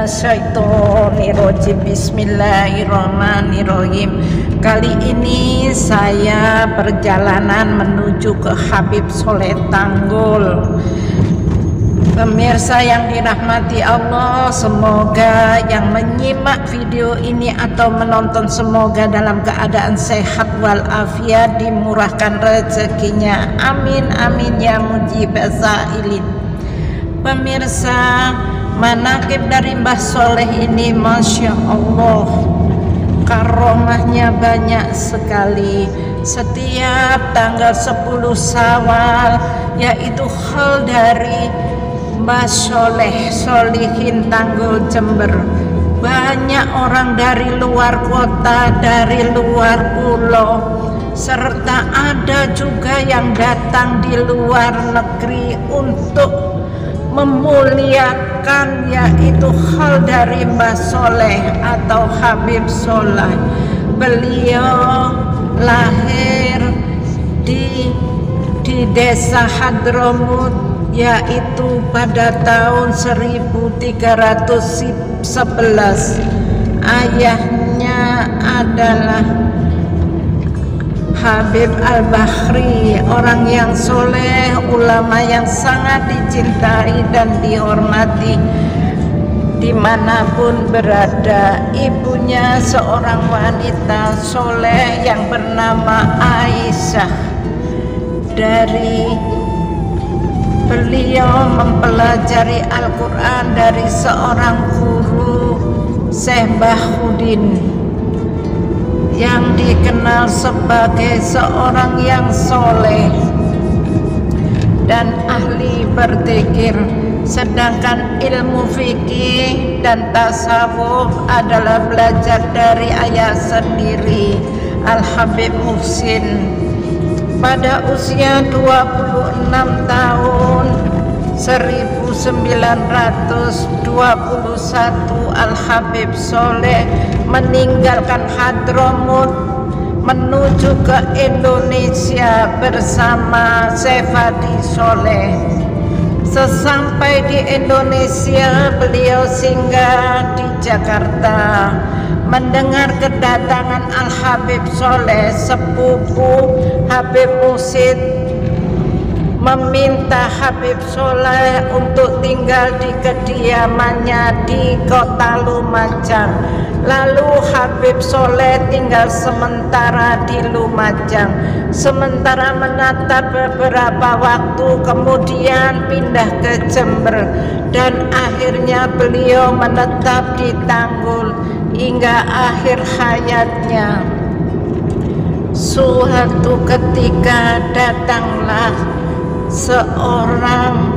minasyaitonirrajim. Bismillahirrahmanirrahim. Kali ini saya perjalanan menuju ke Habib Soleh Tanggul. Pemirsa yang dirahmati Allah, semoga yang menyimak video ini atau menonton semoga dalam keadaan sehat walafiat, dimurahkan rezekinya. Amin amin ya mujibas sa'ilin. Pemirsa, manaqib dari Mbah Soleh ini Masya Allah, karomahnya banyak sekali. Setiap tanggal 10 Syawal, yaitu hal dari Mbah Soleh Solihin Tanggul Jember, banyak orang dari luar kota, dari luar pulau, serta ada juga yang datang di luar negeri untuk memuliakan, yaitu hal dari Mbah Soleh atau Habib Soleh. Beliau lahir di desa Hadramut, yaitu pada tahun 1311. Ayahnya adalah Habib Al-Bahri, orang yang soleh, ulama yang sangat dicintai dan dihormati dimanapun berada. Ibunya seorang wanita soleh yang bernama Aisyah. Beliau mempelajari Al-Quran dari seorang guru, Syekh Bahudin, yang dikenal sebagai seorang yang soleh dan ahli berzikir. Sedangkan ilmu fikih dan tasawuf adalah belajar dari ayah sendiri, Al-Habib Muhsin. Pada usia 26 tahun 1921, Al-Habib Soleh meninggalkan Hadramut menuju ke Indonesia bersama Sefadi Soleh. Sesampai di Indonesia, beliau singgah di Jakarta. Mendengar kedatangan Al-Habib Soleh, sepupu Habib Muhsin meminta Habib Soleh untuk tinggal di kediamannya di kota Lumajang. Lalu Habib Soleh tinggal sementara di Lumajang, sementara menatap beberapa waktu, kemudian pindah ke Jember, dan akhirnya beliau menetap di Tanggul hingga akhir hayatnya. Suatu ketika datanglah seorang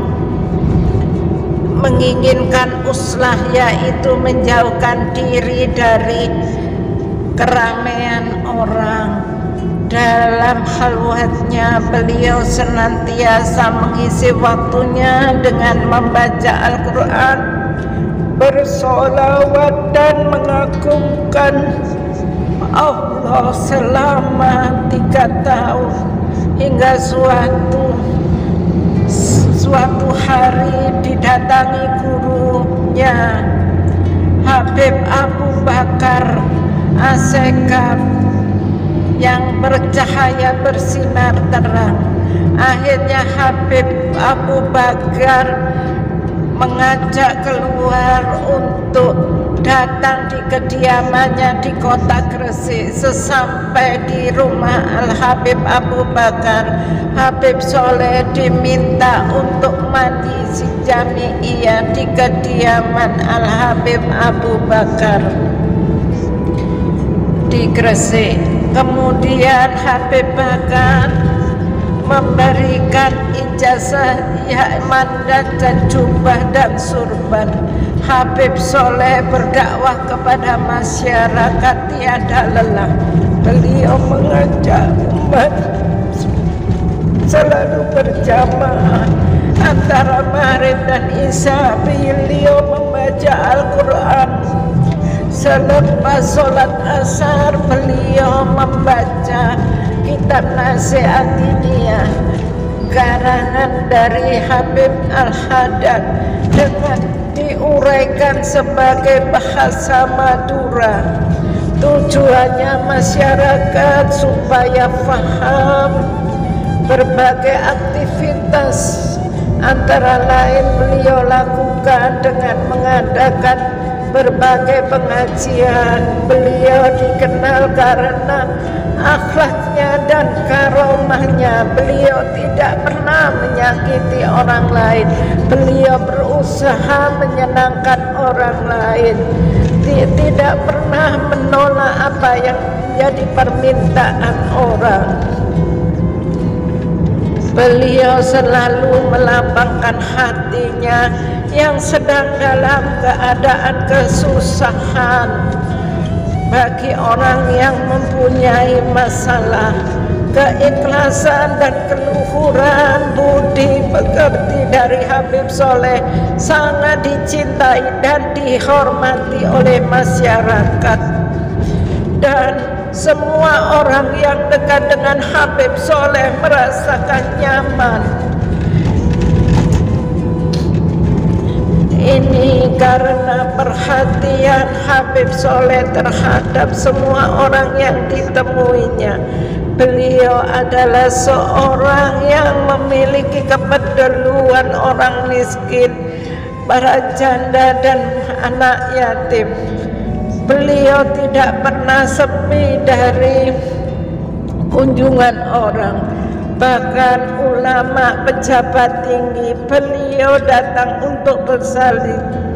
menginginkan uslah, yaitu menjauhkan diri dari keramaian orang. Dalam halwatnya beliau senantiasa mengisi waktunya dengan membaca Al-Quran, bersolawat dan mengagungkan Allah selama 3 tahun, hingga suatu hari didatangi gurunya Habib Abu Bakar As-Sekaf yang bercahaya bersinar terang. Akhirnya Habib Abu Bakar mengajak keluar untuk datang di kediamannya di kota Gresik. Sesampai di rumah Al-Habib Abu Bakar, Habib Soleh diminta untuk mandi si jami'iyah di kediaman Al-Habib Abu Bakar di Gresik. Kemudian Habib Bakar memberikan ijazah mandat dan jubah dan surban. Habib Soleh berdakwah kepada masyarakat tiada lelah. Beliau mengajak umat selalu berjamaah antara Maghrib dan Isya. Beliau membaca Al-Quran. Selepas sholat asar, beliau membaca kitab Nasihat Diniyah karangan dari Habib Al-Haddad dengan diuraikan sebagai bahasa Madura. Tujuannya masyarakat supaya paham berbagai aktivitas, antara lain beliau lakukan dengan mengadakan berbagai pengajian. Beliau dikenal karena akhlaknya dan karomahnya. Beliau tidak pernah menyakiti orang lain. Beliau berusaha menyenangkan orang lain, tidak pernah menolak apa yang menjadi permintaan orang. Beliau selalu melapangkan hatinya yang sedang dalam keadaan kesusahan. Bagi orang yang mempunyai masalah, keikhlasan dan keluhuran budi pekerti dari Habib Soleh sangat dicintai dan dihormati oleh masyarakat. Dan semua orang yang dekat dengan Habib Soleh merasakan nyaman. Ini karena perhatian Habib Soleh terhadap semua orang yang ditemuinya. Beliau adalah seorang yang memiliki kepedulian orang miskin, para janda dan anak yatim. Beliau tidak pernah sepi dari kunjungan orang. Bahkan ulama, pejabat tinggi, beliau datang untuk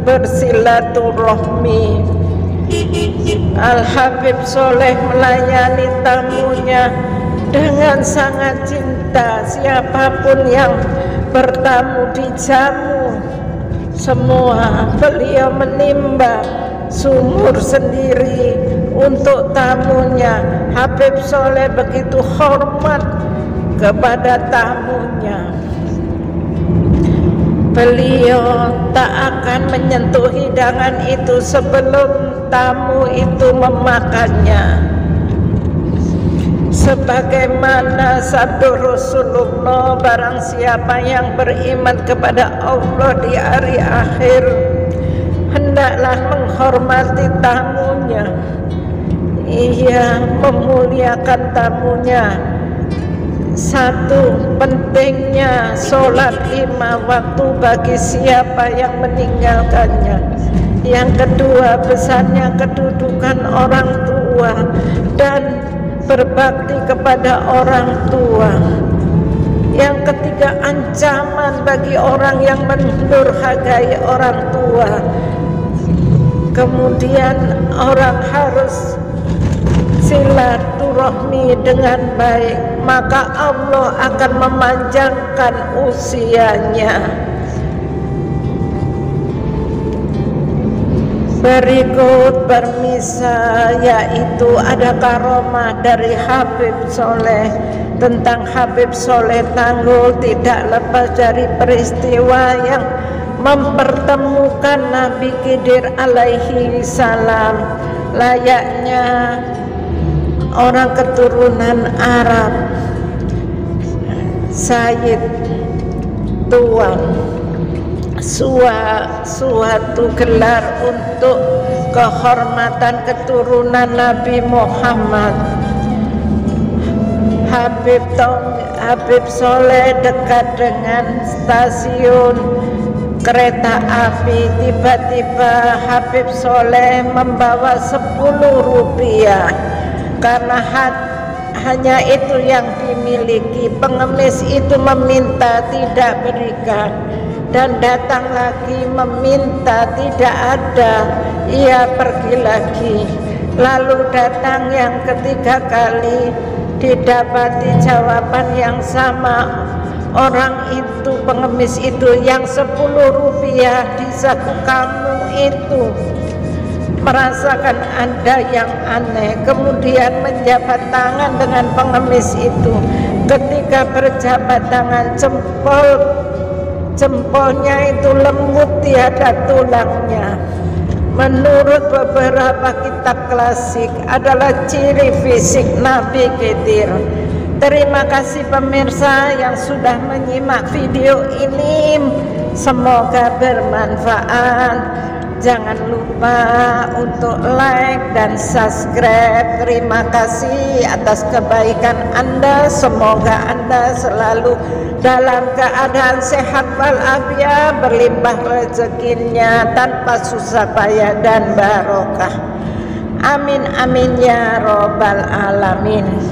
bersilaturahmi. Al-Habib Soleh melayani tamunya dengan sangat cinta. Siapapun yang bertamu dijamu semua. Beliau menimba sumur sendiri untuk tamunya. Habib Soleh begitu hormat kepada tamunya. Beliau tak akan menyentuh hidangan itu sebelum tamu itu memakannya. Sebagaimana sabda Rasulullah, barang siapa yang beriman kepada Allah di hari akhir, hendaklah menghormati tamunya. Ia memuliakan tamunya. Satu, pentingnya sholat 5 waktu bagi siapa yang meninggalkannya. Yang kedua, besarnya kedudukan orang tua dan berbakti kepada orang tua. Yang ketiga, ancaman bagi orang yang mendurhakai orang tua. Kemudian orang harus silaturahmi dengan baik, maka Allah akan memanjangkan usianya. Berikut permisal, yaitu ada karomah dari Habib Soleh. Tentang Habib Soleh Tanggul tidak lepas dari peristiwa yang mempertemukan Nabi Khidir alaihi salam. Layaknya orang keturunan Arab, Sayyid Tuan, suatu gelar untuk kehormatan keturunan Nabi Muhammad. Habib Soleh dekat dengan stasiun kereta api. Tiba-tiba Habib Soleh membawa 10 rupiah. Karena hanya itu yang dimiliki. Pengemis itu meminta, tidak berikan, dan datang lagi meminta, tidak ada. Ia pergi lagi. Lalu datang yang ketiga kali, didapati jawaban yang sama. Orang itu, pengemis itu, yang 10 rupiah di saku kamu itu merasakan ada yang aneh, kemudian menjabat tangan dengan pengemis itu. Ketika berjabat tangan, jempolnya itu lembut, tiada tulangnya. Menurut beberapa kitab klasik adalah ciri fisik Nabi Khidir. Terima kasih pemirsa yang sudah menyimak video ini, semoga bermanfaat. Jangan lupa untuk like dan subscribe. Terima kasih atas kebaikan Anda. Semoga Anda selalu dalam keadaan sehat walafiat, berlimpah rezekinya tanpa susah payah dan barokah. Amin amin ya robbal alamin.